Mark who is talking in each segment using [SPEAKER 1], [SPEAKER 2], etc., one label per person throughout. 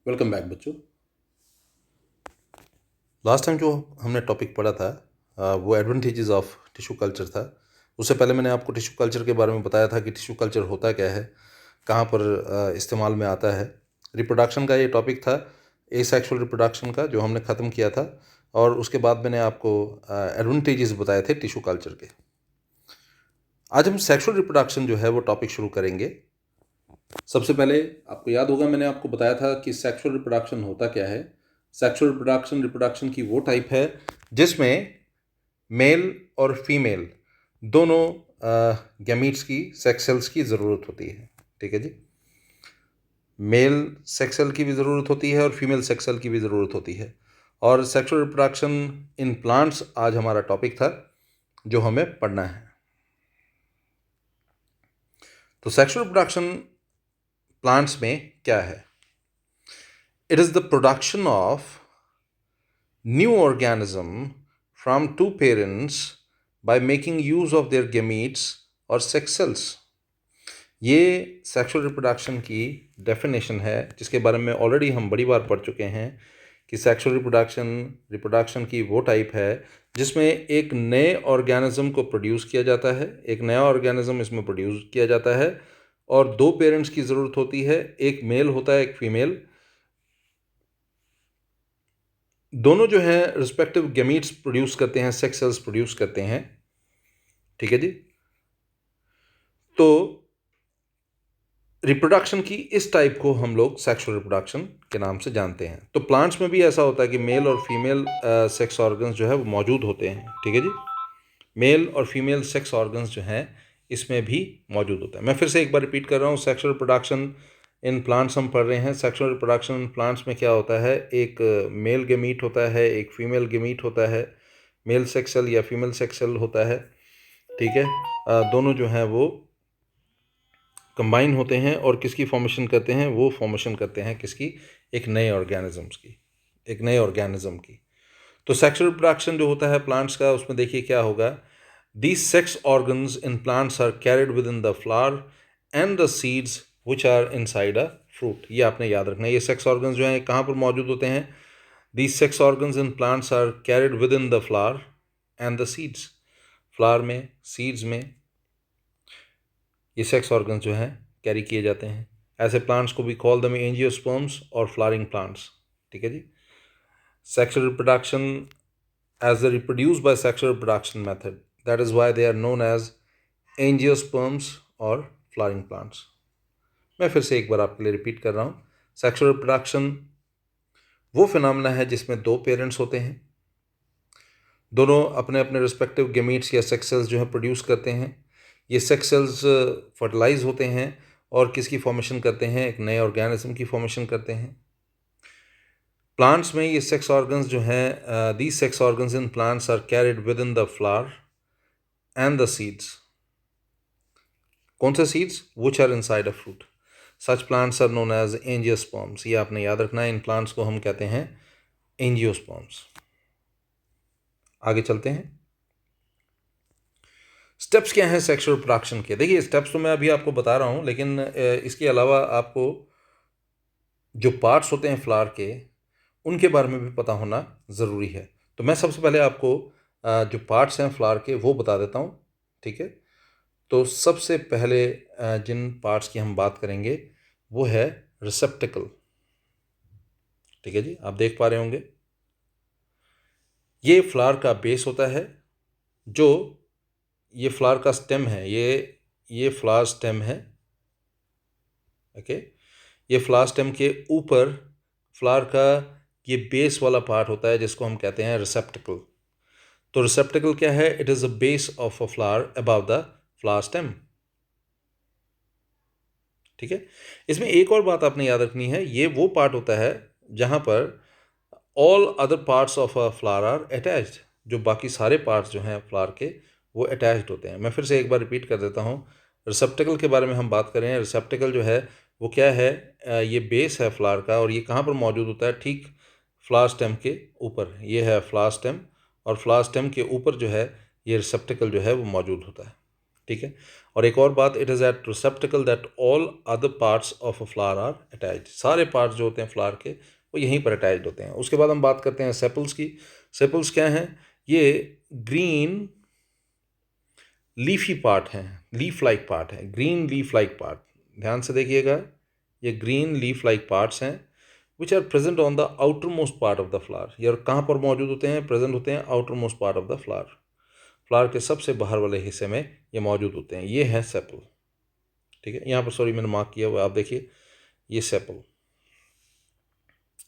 [SPEAKER 1] Welcome back बच्चों। Last time जो हमने टॉपिक पढ़ा था वो एडवांटेजेस ऑफ टिश्यू कल्चर था। उससे पहले मैंने आपको टिश्यू कल्चर के बारे में बताया था कि टिश्यू कल्चर होता क्या है, कहाँ पर इस्तेमाल में आता है। रिप्रोडक्शन का ये टॉपिक था, एसेक्सुअल रिप्रोडक्शन का, जो हमने ख़त्म किया था। और उसके बाद मैंने आपको एडवांटेजेस बताए थे टिश्यू कल्चर के। आज हम सेक्सुअल रिप्रोडक्शन जो है वो टॉपिक शुरू करेंगे। सबसे पहले आपको याद होगा, मैंने आपको बताया था कि सेक्सुअल रिप्रोडक्शन होता क्या है। सेक्सुअल रिप्रोडक्शन की वो टाइप है जिसमें मेल और फीमेल दोनों गैमीट्स की, सेक्स सेल्स की ज़रूरत होती है। ठीक है जी, मेल सेक्स सेल की भी ज़रूरत होती है और फीमेल सेक्स सेल की भी ज़रूरत होती है। और सेक्सुअल रिप्रोडक्शन इन प्लांट्स आज हमारा टॉपिक था जो हमें पढ़ना है। तो सेक्सुअल रिप्रोडक्शन प्लांट्स में क्या है? It is the production of new organism from two parents by making use of their gametes or sex cells। ये सेक्सुअल रिप्रोडक्शन की डेफिनेशन है, जिसके बारे में ऑलरेडी हम बड़ी बार पढ़ चुके हैं कि सेक्सुअल रिप्रोडक्शन की वो टाइप है जिसमें एक नए ऑर्गेनिज्म को प्रोड्यूस किया जाता है, एक नया ऑर्गेनिज्म इसमें प्रोड्यूस किया जाता है और दो पेरेंट्स की ज़रूरत होती है, एक मेल होता है, एक फीमेल। दोनों जो है रिस्पेक्टिव गैमीट्स प्रोड्यूस करते हैं, सेक्स सेल्स प्रोड्यूस करते हैं। ठीक है जी। तो रिप्रोडक्शन की इस टाइप को हम लोग सेक्सुअल रिप्रोडक्शन के नाम से जानते हैं। तो प्लांट्स में भी ऐसा होता है कि मेल और फीमेल सेक्स ऑर्गन्स जो है वो मौजूद होते हैं। ठीक है जी, मेल और फीमेल सेक्स ऑर्गन्स जो हैं इसमें भी मौजूद होता है। मैं फिर से एक बार रिपीट कर रहा हूँ, सेक्सुअल रिप्रोडक्शन इन प्लांट्स हम पढ़ रहे हैं। सेक्सुअल रिप्रोडक्शन इन प्लांट्स में क्या होता है? एक मेल गेमीट होता है, एक फीमेल गेमीट होता है, मेल सेक्स सेल या फीमेल सेक्स सेल होता है। ठीक है, दोनों जो हैं वो कंबाइन होते हैं और किसकी फॉर्मेशन करते हैं? वो फॉर्मेशन करते हैं किसकी? एक नए ऑर्गेनिजम्स की, एक नए ऑर्गेनिज्म की। तो सेक्सुअल रिप्रोडक्शन जो होता है प्लांट्स का, उसमें देखिए क्या होगा। These sex organs in plants are carried within the flower and the seeds which are inside a fruit। ये आपने याद रखना है। ये सेक्स ऑर्गन्स जो हैं कहाँ पर मौजूद होते हैं? These sex organs in plants are carried within the flower and the seeds। Flower में, सीड्स में ये सेक्स ऑर्गन्स जो हैं कैरी किए जाते हैं। ऐसे प्लांट्स को भी कॉल दम एंजियोस्पर्म्स और फ्लावरिंग प्लांट्स। ठीक है जी। Sexual reproduction as they reproduce by sexual reproduction method, that is why they are known as angiosperms और फ्लावरिंग प्लांट्स। मैं फिर से एक बार आपके लिए रिपीट कर रहा हूँ। सेक्सुअल रिप्रोडक्शन वो फिनोमेना है जिसमें दो पेरेंट्स होते हैं, दोनों अपने अपने रिस्पेक्टिव गेमीट्स या सेक्स सेल्स जो है प्रोड्यूस करते हैं। ये सेक्स सेल्स फर्टिलाइज होते हैं और किसकी फॉर्मेशन करते हैं? एक नए ऑर्गेनिज्म की फॉर्मेशन करते हैं। प्लांट्स में ये सेक्स ऑर्गन्स जो हैं, these sex organs in plants are carried within the flower and the seeds. कौन से seeds? Which are inside a fruit. Such plants are known as angiosperms. ये आपने याद रखना है, इन प्लांट्स को हम कहते हैं एंजियोस्पर्म्स। आगे चलते हैं। स्टेप्स क्या हैं सेक्सुअल रिप्रोडक्शन के? देखिए, स्टेप्स तो मैं अभी आपको बता रहा हूँ, लेकिन इसके अलावा आपको जो पार्ट्स होते हैं फ्लावर के, उनके बारे में भी पता होना ज़रूरी है। तो मैं सबसे पहले आपको जो पार्ट्स हैं फ्लावर के वो बता देता हूँ। ठीक है, तो सबसे पहले जिन पार्ट्स की हम बात करेंगे वो है रिसेप्टिकल। ठीक है जी, आप देख पा रहे होंगे ये फ्लावर का बेस होता है। जो ये फ्लावर का स्टेम है, ये फ्लावर स्टेम है। ओके, ये फ्लावर स्टेम के ऊपर फ्लावर का ये बेस वाला पार्ट होता है जिसको हम कहते हैं रिसेप्टिकल। तो रिसेप्टिकल क्या है? It is the base of a flower above the flower stem. ठीक है, इसमें एक और बात आपने याद रखनी है, ये वो पार्ट होता है जहाँ पर all other parts of a flower are attached. जो बाकी सारे पार्ट्स जो हैं फ्लावर के वो अटैच्ड होते हैं। मैं फिर से एक बार रिपीट कर देता हूँ। रिसेप्टिकल के बारे में हम बात करें। रिसेप्टिकल जो है वो क्या है? ये बेस है फ्लावर का और ये कहाँ पर मौजूद होता है? ठीक फ्लावर स्टेम के ऊपर। ये है फ्लावर स्टेम और फ्लावर स्टेम के ऊपर जो है ये रिसेप्टिकल जो है वो मौजूद होता है। ठीक है। और एक और बात, it is at receptacle that all other parts of a flower are attached. सारे पार्ट्स जो होते हैं फ्लावर के वो यहीं पर अटैच्ड होते हैं। उसके बाद हम बात करते हैं सेपल्स की। सेपल्स क्या हैं? ये ग्रीन लीफी पार्ट हैं, लीफ लाइक पार्ट है, ग्रीन लीफ लाइक पार्ट। ध्यान से देखिएगा, ये ग्रीन लीफ लाइक पार्ट्स हैं which are present on the outermost part of the flower. ये और कहाँ पर मौजूद होते हैं? प्रेजेंट होते हैं outer most part of the flower. Flower के सबसे बाहर वाले हिस्से में ये मौजूद होते हैं। ये है सेपल, ठीक है। यहाँ पर सॉरी मैंने मार्क किया हुआ, आप देखिए ये सेपल,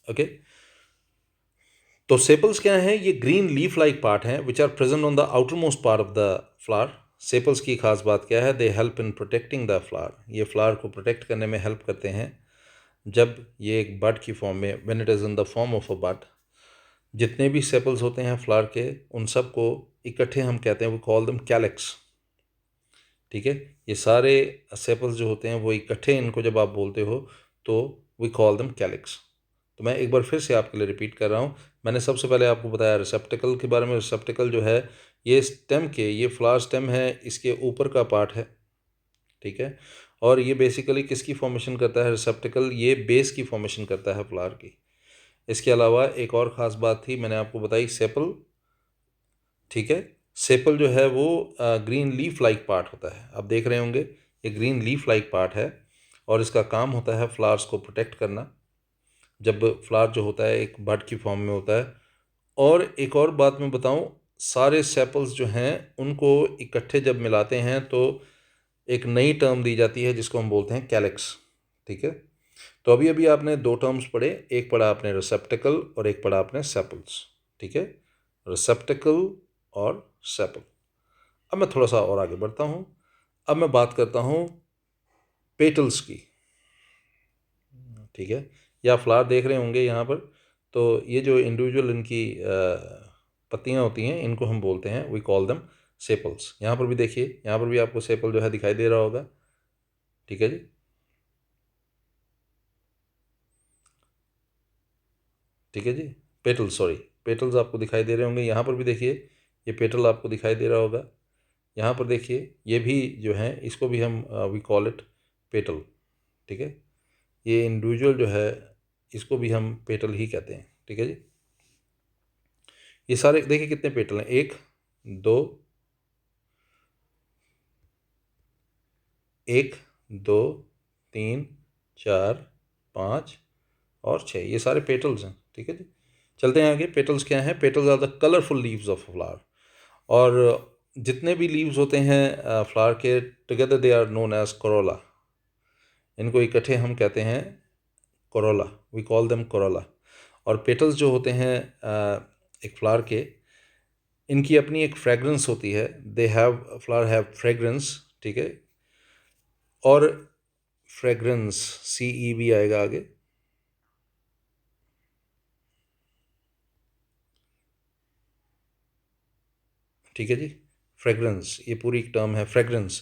[SPEAKER 1] ओके। तो सेपल्स क्या हैं? ये ग्रीन लीफ लाइक पार्ट हैं which are present on the outermost part of the flower. Sepals की खास बात क्या है? They help in protecting the flower. ये फ्लावर को प्रोटेक्ट करने में हेल्प करते हैं। जब ये एक बड की फॉर्म में, when it is in the form of a bud, जितने भी सेपल्स होते हैं फ्लावर के, उन सब को इकट्ठे हम कहते हैं, वी कॉल देम कैलिक्स, ठीक है। ये सारे सेपल्स जो होते हैं वो इकट्ठे, इनको जब आप बोलते हो तो वी कॉल देम कैलिक्स। तो मैं एक बार फिर से आपके लिए रिपीट कर रहा हूँ। मैंने सबसे पहले आपको बताया रिसेप्टिकल के बारे में। रिसेप्टिकल जो है ये स्टेम के, ये फ्लावर स्टेम है, इसके ऊपर का पार्ट है, ठीक है। और ये बेसिकली किसकी फॉर्मेशन करता है? रिसेप्टिकल ये बेस की फॉर्मेशन करता है फ्लावर की। इसके अलावा एक और ख़ास बात थी, मैंने आपको बताई सेपल, ठीक है। सेपल जो है वो ग्रीन लीफ लाइक पार्ट होता है। आप देख रहे होंगे ये ग्रीन लीफ लाइक पार्ट है और इसका काम होता है फ्लावर्स को प्रोटेक्ट करना, जब फ्लावर जो होता है एक बड की फॉर्म में होता है। और एक और बात मैं बताऊं, सारे सेपल्स जो हैं उनको इकट्ठे जब मिलाते हैं तो एक नई टर्म दी जाती है जिसको हम बोलते हैं कैलिक्स, ठीक है। तो अभी अभी आपने दो टर्म्स पढ़े, एक पढ़ा आपने रिसेप्टिकल और एक पढ़ा आपने सेपल्स, ठीक है। रिसेप्टिकल और सेपल। अब मैं थोड़ा सा और आगे बढ़ता हूँ। अब मैं बात करता हूँ पेटल्स की, ठीक है। या फ्लावर देख रहे होंगे यहाँ पर, तो ये जो इंडिविजुअल इनकी पत्तियाँ होती हैं इनको हम बोलते हैं, वी कॉल देम सेपल्स। यहाँ पर भी देखिए, यहाँ पर भी आपको सेपल जो है दिखाई दे रहा होगा, ठीक है जी। ठीक है जी, पेटल्स, सॉरी, पेटल्स आपको दिखाई दे रहे होंगे। यहाँ पर भी देखिए ये पेटल आपको दिखाई दे रहा होगा। यहाँ पर देखिए ये भी जो है, इसको भी हम वी कॉल इट पेटल, ठीक है। ये इंडिविजुअल जो है इसको भी हम पेटल ही कहते हैं, ठीक है जी। ये सारे देखिए कितने पेटल हैं, एक, दो, एक, दो, तीन, चार, पाँच और छः, ये सारे पेटल्स हैं, ठीक है जी। चलते हैं आगे। पेटल्स क्या हैं? Petals are the colourful leaves of flower. और जितने भी लीव्स होते हैं फ्लावर के, together they are known as corolla. इनको इकट्ठे हम कहते हैं corolla, we call them corolla. और पेटल्स जो होते हैं एक फ्लावर के, इनकी अपनी एक फ्रेगरेंस होती है। They have, flower have fragrance, ठीक है। और फ्रेगरेंस, CEV आएगा आगे, ठीक है जी। फ्रेगरेंस, ये पूरी टर्म है fragrance.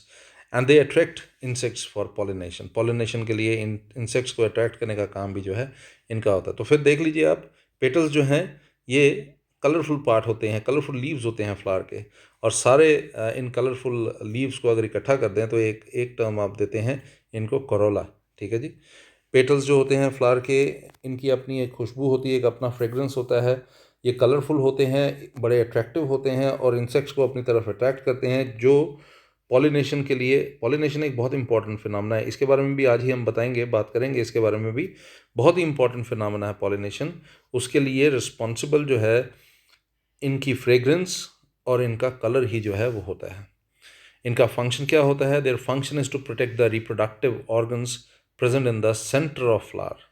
[SPEAKER 1] And they attract insects for pollination. Pollination के लिए इन इंसेक्ट्स को अट्रैक्ट करने का काम भी जो है इनका होता है। तो फिर देख लीजिए आप, पेटल्स जो हैं ये कलरफुल पार्ट होते हैं, कलरफुल लीव्स होते हैं फ्लावर के। और सारे इन कलरफुल लीव्स को अगर इकट्ठा कर दें तो एक एक टर्म आप देते हैं इनको कोरोला, ठीक है जी। पेटल्स जो होते हैं फ्लावर के, इनकी अपनी एक खुशबू होती है, एक अपना फ्रेगरेंस होता है। ये कलरफुल होते हैं, बड़े अट्रैक्टिव होते हैं और इंसेक्ट्स को अपनी तरफ अट्रैक्ट करते हैं, जो पॉलिनेशन के लिए, पॉलिनेशन एक बहुत इंपॉर्टेंट फिनोमेना है। इसके बारे में भी आज ही हम बताएंगे, बात करेंगे इसके बारे में भी। बहुत ही इंपॉर्टेंट फिनोमेना है पॉलिनेशन। उसके लिए रिस्पॉन्सिबल जो है इनकी फ्रेगरेंस और इनका कलर ही जो है वो होता है। इनका फंक्शन क्या होता है? Their function is to protect the reproductive organs present in the centre of flower.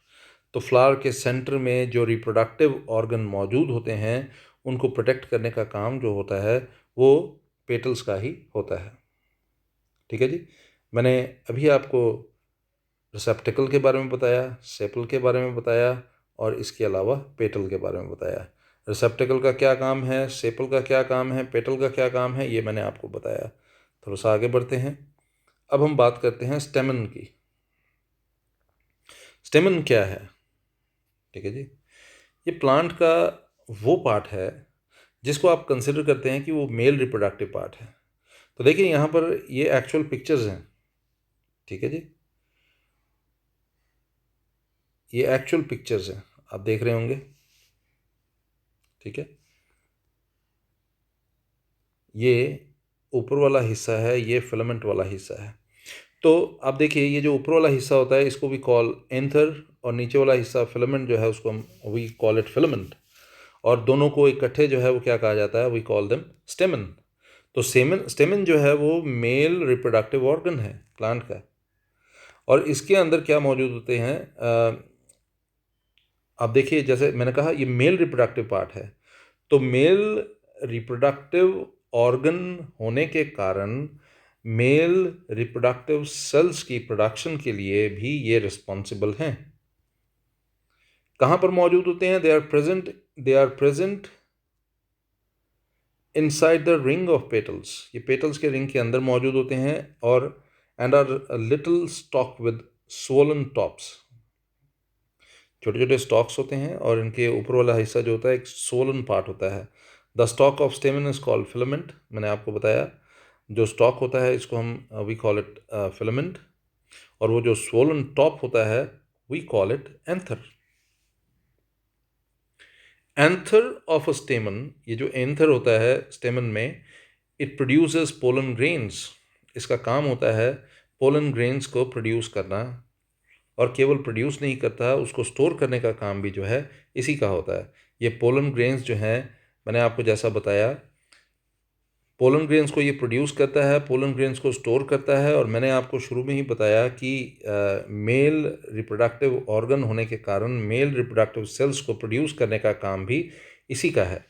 [SPEAKER 1] तो फ्लावर के सेंटर में जो रिप्रोडक्टिव ऑर्गन मौजूद होते हैं उनको प्रोटेक्ट करने का काम जो होता है वो पेटल्स का ही होता है, ठीक है जी। मैंने अभी आपको रिसेप्टिकल के बारे में बताया, सेपल के बारे में बताया और इसके अलावा पेटल के बारे में बताया। रिसेप्टिकल का क्या काम है, सेपल का क्या काम है, पेटल का क्या काम है, ये मैंने आपको बताया। थोड़ा सा आगे बढ़ते हैं। अब हम बात करते हैं स्टेमन की। स्टेमन क्या है? ठीक है जी, ये प्लांट का वो पार्ट है जिसको आप कंसिडर करते हैं कि वो मेल रिप्रोडक्टिव पार्ट है। तो देखिए यहाँ पर ये एक्चुअल पिक्चर्स हैं, ठीक है जी, ये एक्चुअल पिक्चर्स हैं, आप देख रहे होंगे, ठीक है। ये ऊपर वाला हिस्सा है, ये फिलामेंट वाला हिस्सा है। तो आप देखिए ये जो ऊपर वाला हिस्सा होता है इसको भी कॉल एंथर, और नीचे वाला हिस्सा फिलामेंट जो है उसको हम वी कॉल इट फिलामेंट, और दोनों को इकट्ठे जो है वो क्या कहा जाता है, वी कॉल देम स्टेमन। तो स्टेमन जो है वो मेल रिप्रोडक्टिव ऑर्गन है प्लांट का, और इसके अंदर क्या मौजूद होते हैं, आप देखिए जैसे मैंने कहा ये मेल रिप्रोडक्टिव पार्ट है, तो मेल रिप्रोडक्टिव ऑर्गन होने के कारण मेल रिप्रोडक्टिव सेल्स की प्रोडक्शन के लिए भी ये रिस्पॉन्सिबल हैं। कहाँ पर मौजूद होते हैं, they are present inside the ring of petals, ये पेटल्स के रिंग के अंदर मौजूद होते हैं, और and are little stalk with swollen tops, छोटे छोटे स्टॉक्स होते हैं, और इनके ऊपर वाला हिस्सा जो होता है एक स्वोलन पार्ट होता है। The stock of स्टेमन is called filament, मैंने आपको बताया जो स्टॉक होता है इसको हम वी कॉल इट फिलामेंट, और वो जो स्वोलन टॉप होता है we call it anther. Anther of a stamen, ये जो एंथर होता है स्टेमन में, इट प्रोड्यूसेस पोलन ग्रेन्स, इसका काम होता है पोलन ग्रेन्स को प्रोड्यूस करना, और केवल प्रोड्यूस नहीं करता, उसको स्टोर करने का काम भी जो है इसी का होता है। ये पोलन ग्रेन्स जो हैं, मैंने आपको जैसा बताया, पोलन ग्रेन्स को ये प्रोड्यूस करता है, पोलन ग्रेन्स को स्टोर करता है, और मैंने आपको शुरू में ही बताया कि मेल रिप्रोडक्टिव ऑर्गन होने के कारण मेल रिप्रोडक्टिव सेल्स को प्रोड्यूस करने का काम भी इसी का है।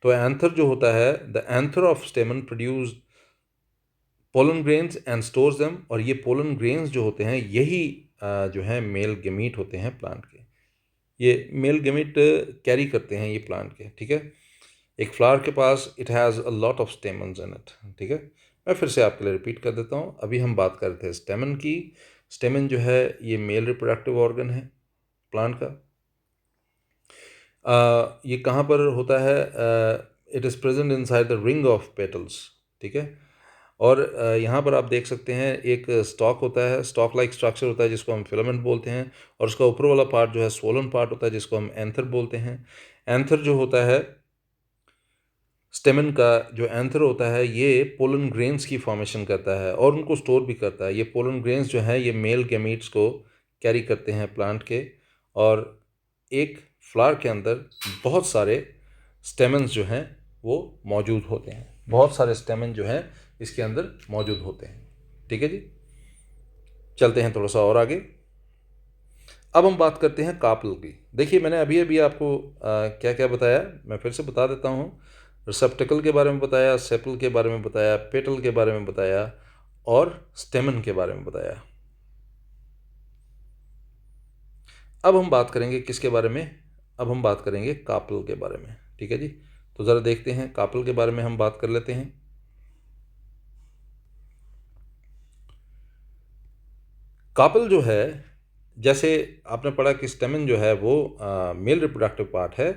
[SPEAKER 1] तो एंथर जो होता है, the anther of स्टेमन produce pollen grains and stores them, और ये पोलन ग्रेन्स जो होते हैं यही जो है मेल गेमीट होते हैं प्लांट के, ये मेल गेमीट कैरी करते हैं ये प्लांट के, ठीक है। एक फ्लावर के पास it has a lot of stamens in it, ठीक है। मैं फिर से आपके लिए रिपीट कर देता हूँ, अभी हम बात कर रहे थे स्टेमन की। स्टेमन जो है ये मेल रिप्रोडक्टिव ऑर्गन है प्लांट का। ये कहाँ पर होता है, it is present inside the ring of petals, ठीक है। और यहाँ पर आप देख सकते हैं एक स्टॉक होता है, स्टॉक लाइक स्ट्रक्चर होता है जिसको हम फिलामेंट बोलते हैं, और उसका ऊपर वाला पार्ट जो है स्वोलन पार्ट होता है जिसको हम एंथर बोलते हैं। एंथर जो होता है स्टेमन का, जो एंथर होता है ये पोलन ग्रेन्स की फॉर्मेशन करता है और उनको स्टोर भी करता है। ये पोलन ग्रेन्स जो है ये मेल गैमीट्स को कैरी करते हैं प्लांट के, और एक फ्लावर के अंदर बहुत सारे स्टेमन्स जो हैं वो मौजूद होते हैं, बहुत सारे स्टेमन जो हैं इसके अंदर मौजूद होते हैं, ठीक है जी। चलते हैं थोड़ा सा और आगे। अब हम बात करते हैं कार्पेल की। देखिए मैंने अभी अभी आपको क्या क्या बताया, मैं फिर से बता देता हूँ। रिसेप्टिकल के बारे में बताया, सेपल के बारे में बताया, पेटल के बारे में बताया, और स्टेमन के बारे में बताया। अब हम बात करेंगे किसके बारे में, अब हम बात करेंगे कार्पेल के बारे में, ठीक है जी। तो ज़रा देखते हैं कार्पेल के बारे में हम बात कर लेते हैं। कार्पेल जो है, जैसे आपने पढ़ा कि स्टेमन जो है वो मेल रिप्रोडक्टिव पार्ट है,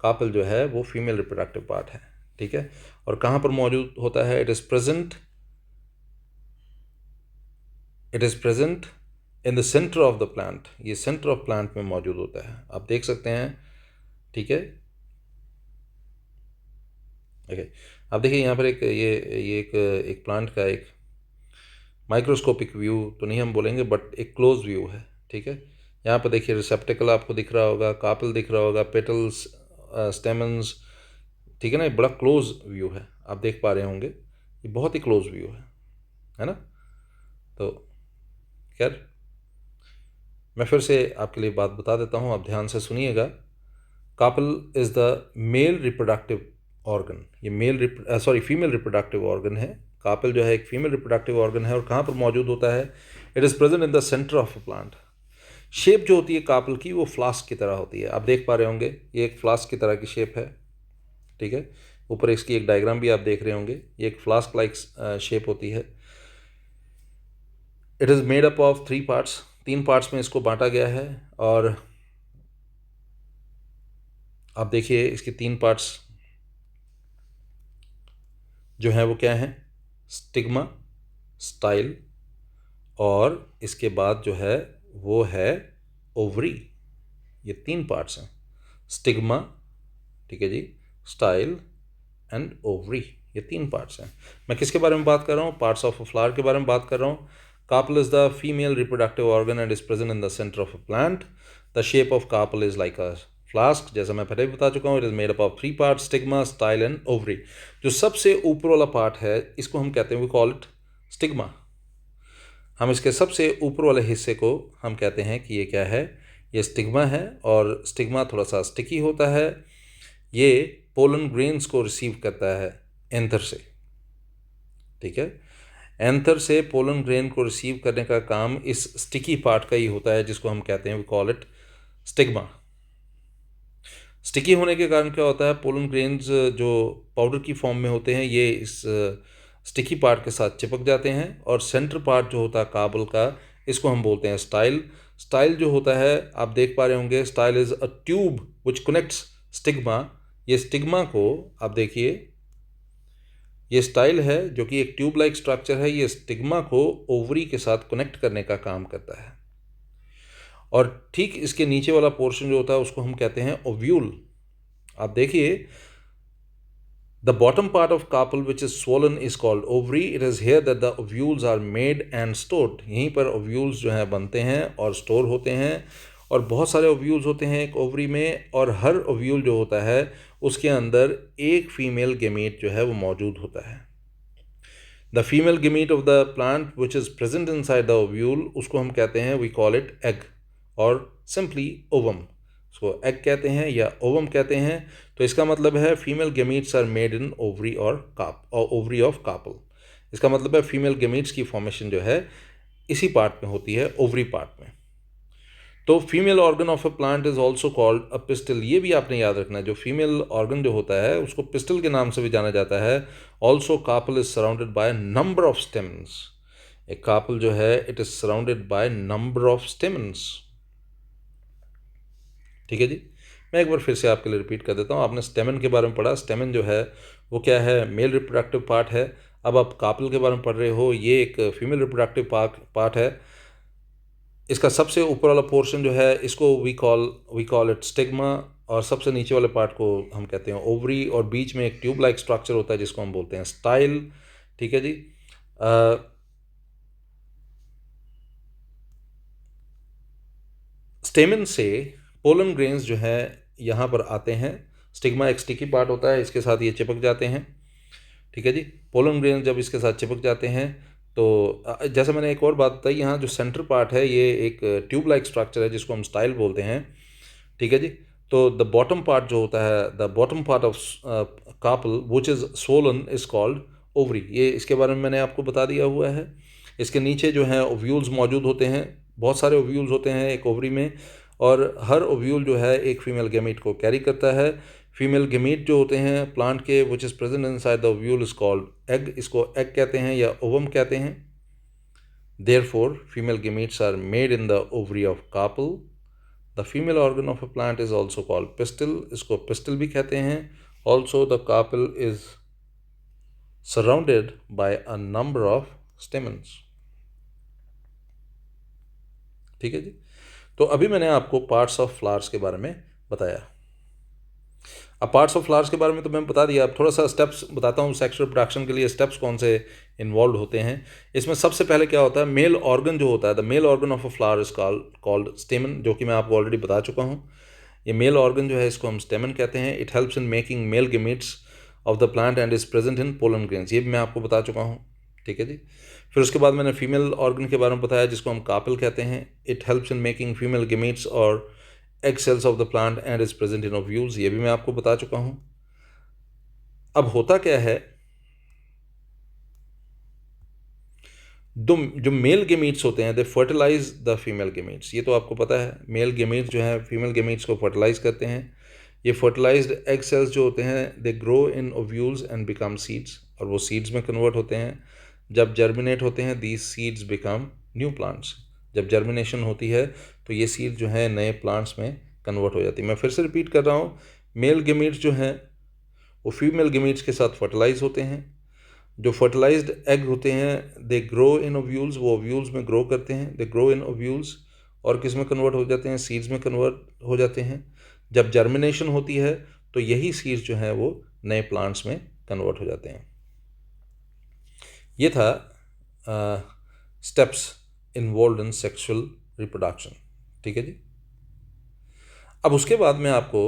[SPEAKER 1] कार्पेल जो है वो फीमेल रिप्रोडक्टिव पार्ट है, ठीक है। और कहाँ पर मौजूद होता है, it is present in the centre of the plant, ये सेंटर ऑफ प्लांट में मौजूद होता है, आप देख सकते हैं, ठीक है। ओके, अब देखिए यहाँ पर एक ये एक प्लांट का एक माइक्रोस्कोपिक व्यू तो नहीं हम बोलेंगे, बट एक क्लोज व्यू है, ठीक है। यहाँ पर देखिए रिसेप्टिकल आपको दिख रहा होगा, कार्पेल दिख रहा होगा, पेटल्स, स्टेमन्स, ठीक है ना। ये बड़ा क्लोज व्यू है, आप देख पा रहे होंगे, ये बहुत ही क्लोज व्यू है ना। तो खैर मैं फिर से आपके लिए बात बता देता हूँ, आप ध्यान से सुनिएगा। Carpel is the male reproductive organ, ये फीमेल रिप्रोडक्टिव ऑर्गन है। कार्पेल जो है एक फीमेल रिप्रोडक्टिव ऑर्गन है, और कहाँ पर मौजूद होता है, it is present in the centre of a plant. Shape जो होती है कार्पेल की वो फ्लास्क की तरह होती है, आप देख पा रहे होंगे ये एक फ्लास्क की तरह की शेप है, ठीक है। ऊपर इसकी एक डायग्राम भी आप देख रहे होंगे, ये एक फ्लास्क लाइक शेप होती है। It is made up of 3 parts, 3 parts में इसको बांटा गया है, और आप देखिए इसके 3 पार्ट्स जो हैं वो क्या हैं, स्टिग्मा, स्टाइल, और इसके बाद जो है वो है ओवरी। ये 3 पार्ट्स हैं, स्टिग्मा, ठीक है जी, स्टाइल एंड ओवरी, ये 3 पार्ट्स हैं। मैं किसके बारे में बात कर रहा हूँ? पार्ट्स ऑफ अ फ्लावर के बारे में बात कर रहा हूँ। Carpel is the female reproductive organ and is present in the centre of a plant. The shape of carpel is like a flask, जैसा मैं पहले भी बता चुका हूँ। It is made up of 3 parts, stigma, style and ovary. जो सबसे ऊपर वाला पार्ट है इसको हम कहते हैं, वी कॉल इट स्टिग्मा। हम इसके सबसे ऊपर वाले हिस्से को हम कहते हैं कि ये क्या है? ये स्टिग्मा है। और स्टिग्मा थोड़ा सा स्टिकी होता है। ये पोलन ग्रेन्स को रिसीव करता है एंथर से, ठीक है। एंथर से पोलन ग्रेन को रिसीव करने का काम इस स्टिकी पार्ट का ही होता है, जिसको हम कहते हैं, we call it stigma. Sticky होने के कारण क्या होता है? पोलन ग्रेन्स जो पाउडर की फॉर्म में होते हैं ये इस स्टिकी पार्ट के साथ चिपक जाते हैं। और सेंटर पार्ट जो होता है कार्बल का, इसको हम बोलते हैं स्टाइल। स्टाइल जो होता है, आप देख पा रहे होंगे, style is a tube which connects stigma. ये स्टिग्मा को आप देखिए, ये स्टाइल है जो कि एक ट्यूब लाइक स्ट्रक्चर है। ये स्टिग्मा को ओवरी के साथ कनेक्ट करने का काम करता है। और ठीक इसके नीचे वाला पोर्शन जो होता है उसको हम कहते हैं ओव्यूल। आप देखिए, the bottom part of carpel which is swollen is called ovary. It is here that the ovules are made and stored. यहीं पर ओव्यूल्स जो हैं बनते हैं और स्टोर होते हैं। और बहुत सारे ओव्यूल्स होते हैं एक ओवरी में, और हर ओव्यूल जो होता है उसके अंदर एक फीमेल गेमीट जो है वो मौजूद होता है। The female gamete of the plant which is present in side the ovule, उसको हम कहते हैं, वी कॉल इट एग और सिंपली ओवम। उसको एग कहते हैं या ओवम कहते हैं। तो इसका मतलब है female gametes are made in ovary और ओवरी ऑफ कार्पल। इसका मतलब है फीमेल गेमीट्स की फॉर्मेशन जो है इसी पार्ट में होती है, ओवरी पार्ट में। तो female organ of a plant is also called a pistol. ये भी आपने याद रखना है, जो फीमेल ऑर्गन जो होता है उसको पिस्टल के नाम से भी जाना जाता है। Also carpel is surrounded by number of stamens. एक कार्पल जो है it is surrounded by number of stamens, ठीक है जी। मैं एक बार फिर से आपके लिए रिपीट कर देता हूँ। आपने स्टेमन के बारे में पढ़ा। स्टेमन जो है वो क्या है? मेल रिप्रोडक्टिव पार्ट है। अब आप कार्पल के बारे में पढ़ रहे हो, ये एक फीमेल रिप्रोडक्टिव पार्ट है। इसका सबसे ऊपर वाला पोर्शन जो है इसको वी कॉल इट स्टिग्मा, और सबसे नीचे वाले पार्ट को हम कहते हैं ओवरी, और बीच में एक ट्यूब लाइक स्ट्रक्चर होता है जिसको हम बोलते हैं स्टाइल, ठीक है जी। स्टेमन से पोलन ग्रेन्स जो है यहाँ पर आते हैं। स्टिग्मा एक स्टिकी पार्ट होता है, इसके साथ ये चिपक जाते हैं, ठीक है जी। पोलन ग्रेन्स जब इसके साथ चिपक जाते हैं तो जैसा मैंने एक और बात बताई, यहाँ जो सेंटर पार्ट है ये एक ट्यूब लाइक स्ट्रक्चर है जिसको हम स्टाइल बोलते हैं, ठीक है जी। तो द बॉटम पार्ट जो होता है, the bottom part of carpel which is swollen is called ovary. ये इसके बारे में मैंने आपको बता दिया हुआ है। इसके नीचे जो है ओव्यूल्स मौजूद होते हैं, बहुत सारे ओव्यूल्स होते हैं एक ओवरी में, और हर ओव्यूल जो है एक फीमेल गेमीट को कैरी करता है। फीमेल गेमीट जो होते हैं प्लांट के, which is present inside the ovule, is called egg. इसको एग कहते हैं या ओवम कहते हैं। Therefore female gametes are made in the ovary of carpel. The female organ of a plant is also called pistil. इसको pistil भी कहते हैं। Also the carpel is surrounded by a number of stamens, ठीक है जी। तो अभी मैंने आपको पार्ट्स ऑफ फ्लावर्स के बारे में बताया। अब पार्ट्स ऑफ फ्लावर्स के बारे में तो मैं बता दिया। अब थोड़ा सा स्टेप्स बताता हूँ सेक्सुअल रिप्रोडक्शन के लिए स्टेप्स कौन से इन्वॉल्व होते हैं। इसमें सबसे पहले क्या होता है, मेल ऑर्गन जो होता है, the male organ of a flower is called stamen, जो कि मैं आपको ऑलरेडी बता चुका हूँ। ये मेल ऑर्गन जो है इसको हम स्टेमन कहते हैं। It helps in making mail gametes of the plant and is present in pollen grains, ये भी मैं आपको बता चुका हूँ, ठीक है जी। फिर उसके बाद मैंने फीमेल ऑर्गन के बारे में बताया जिसको हम कार्पल कहते हैं। It helps in making female gametes और egg cells of the plant and is present in ovules, ये भी मैं आपको बता चुका हूँ। अब होता क्या है, जो मेल गेमीट्स होते हैं दे फर्टिलाइज द फीमेल गेमीट्स। ये तो आपको पता है, मेल गेमीट्स जो है फीमेल गेमीट्स को फर्टिलाइज करते हैं। ये फर्टिलाइज्ड एग सेल्स जो होते हैं they grow in ovules and become seeds, और वो सीड्स में कन्वर्ट होते हैं। जब जर्मिनेट होते हैं these seeds become new plants. जब जर्मिनेशन होती है तो ये सीड जो है नए प्लांट्स में कन्वर्ट हो जाती है। मैं फिर से रिपीट कर रहा हूँ, मेल गेमीट्स जो हैं वो फीमेल गेमीट्स के साथ फर्टिलाइज होते हैं। जो फर्टिलाइज्ड एग होते हैं दे ग्रो इन ओव्यूल्स, वो ओव्यूल्स में ग्रो करते हैं, दे ग्रो इन ओव्यूल्स, और किस में कन्वर्ट हो जाते हैं, सीड्स में कन्वर्ट हो जाते हैं। जब जर्मिनेशन होती है तो यही सीड्स जो हैं वो नए प्लांट्स में कन्वर्ट हो जाते हैं। ये था steps involve in sexual reproduction, ठीक है जी। अब उसके बाद मैं आपको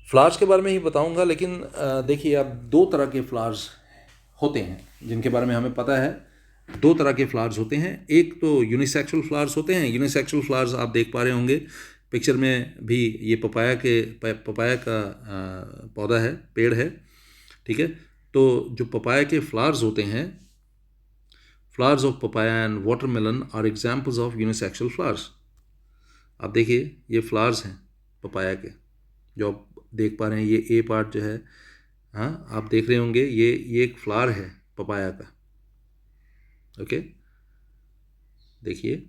[SPEAKER 1] फ्लावर्स के बारे में ही बताऊंगा, लेकिन देखिए अब दो तरह के फ्लावर्स होते हैं जिनके बारे में हमें पता है। दो तरह के फ्लावर्स होते हैं, एक तो यूनिसेक्सुअल फ्लावर्स होते हैं। यूनिसेक्सुअल फ्लावर्स आप देख पा रहे होंगे पिक्चर में भी, ये पपाया का पौधा है, पेड़ है, ठीक है। तो जो पपाया के फ्लावर्स होते हैं, flowers of papaya and watermelon are examples of unisexual flowers. आप देखिए ये फ्लावर्स हैं पपाया के, जो आप देख पा रहे हैं, ये ए पार्ट जो है, हाँ आप देख रहे होंगे, ये एक फ्लावर है पपाया का, ओके। देखिए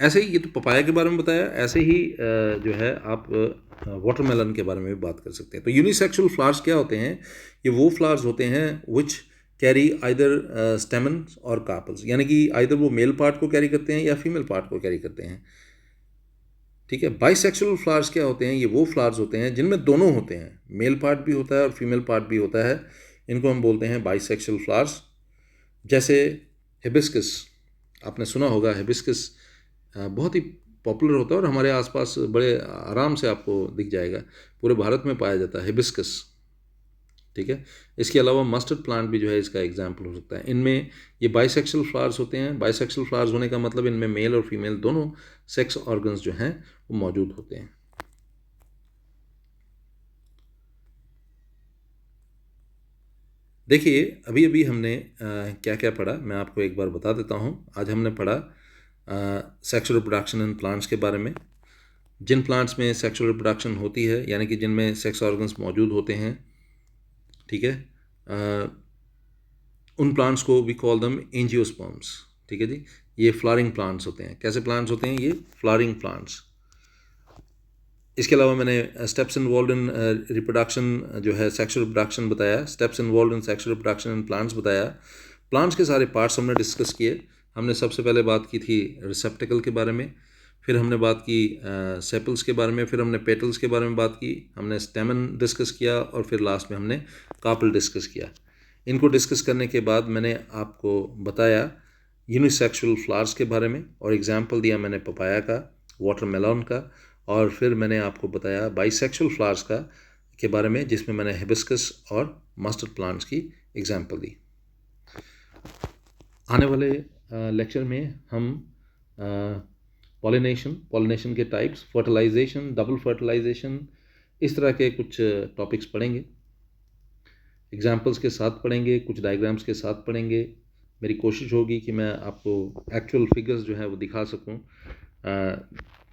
[SPEAKER 1] ऐसे ही, ये तो पपाया के बारे में बताया, ऐसे ही जो है आप वाटरमेलन के बारे में भी बात कर सकते हैं। तो यूनिसेक्सुअल फ्लावर्स क्या होते हैं? ये वो फ्लावर्स होते हैं विच कैरी आइदर स्टेमन और कार्पल्स, यानी कि आइदर वो मेल पार्ट को कैरी करते हैं या फीमेल पार्ट को कैरी करते हैं, ठीक है। बाइसेक्सुअल फ्लावर्स क्या होते हैं? ये वो फ्लावर्स होते हैं जिनमें दोनों होते हैं, मेल पार्ट भी होता है और फीमेल पार्ट भी होता है। इनको हम बोलते हैं बाइसेक्सुअल फ्लावर्स। जैसे हिबिस्कस, आपने सुना होगा, हिबिस्कस बहुत ही पॉपुलर होता है और हमारे आसपास बड़े आराम से आपको दिख जाएगा, पूरे भारत में पाया जाता है हिबिस्कस, ठीक है। इसके अलावा मस्टर्ड प्लांट भी जो है इसका एग्जाम्पल हो सकता है। इनमें ये बाइसेक्सुअल फ्लावर्स होते हैं। बाइसेक्सुअल फ्लावर्स होने का मतलब इनमें मेल और फीमेल दोनों सेक्स ऑर्गन्स जो हैं वो मौजूद होते हैं। देखिए अभी अभी हमने क्या क्या पढ़ा, मैं आपको एक बार बता देता हूँ। आज हमने पढ़ा सेक्सुअल रिप्रोडक्शन इन प्लांट्स के बारे में। जिन प्लांट्स में सेक्सुअल रिप्रोडक्शन होती है, यानी कि जिनमें सेक्स ऑर्गन्स मौजूद होते हैं, ठीक है, उन प्लांट्स को वी कॉल दम एंजियोस्पर्म्स, ठीक है जी। ये फ्लावरिंग प्लांट्स होते हैं। कैसे प्लांट्स होते हैं? ये फ्लावरिंग प्लांट्स। इसके अलावा मैंने स्टेप्स इन्वॉल्व इन रिप्रोडक्शन जो है सेक्सुअल रिप्रोडक्शन बताया, steps involve in sexual reproduction in plants बताया। प्लांट्स के सारे पार्ट्स हमने डिस्कस किए। हमने सबसे पहले बात की थी रिसेप्टिकल के बारे में, फिर हमने बात की सेपल्स के बारे में, फिर हमने पेटल्स के बारे में बात की, हमने स्टेमन डिस्कस किया, और फिर लास्ट में हमने कार्पल डिस्कस किया। इनको डिस्कस करने के बाद मैंने आपको बताया यूनिसेक्सुअल फ्लावर्स के बारे में, और एग्जाम्पल दिया मैंने पपाया का, वाटरमेलन का, और फिर मैंने आपको बताया बाइसेक्सुअल फ्लावर्स के बारे में, जिसमें मैंने हिबिस्कस और मस्टर्ड प्लांट्स की एग्जाम्पल दी। आने वाले लेक्चर में हम पॉलिनेशन के टाइप्स, फर्टिलाइजेशन, डबल फर्टिलाइजेशन, इस तरह के कुछ टॉपिक्स पढ़ेंगे। एग्जाम्पल्स के साथ पढ़ेंगे, कुछ डायग्राम्स के साथ पढ़ेंगे। मेरी कोशिश होगी कि मैं आपको एक्चुअल फिगर्स जो है वो दिखा सकूं,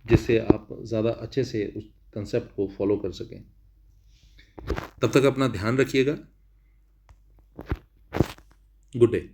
[SPEAKER 1] जिससे आप ज़्यादा अच्छे से उस कंसेप्ट को फॉलो कर सकें। तब तक अपना ध्यान रखिएगा। Good day.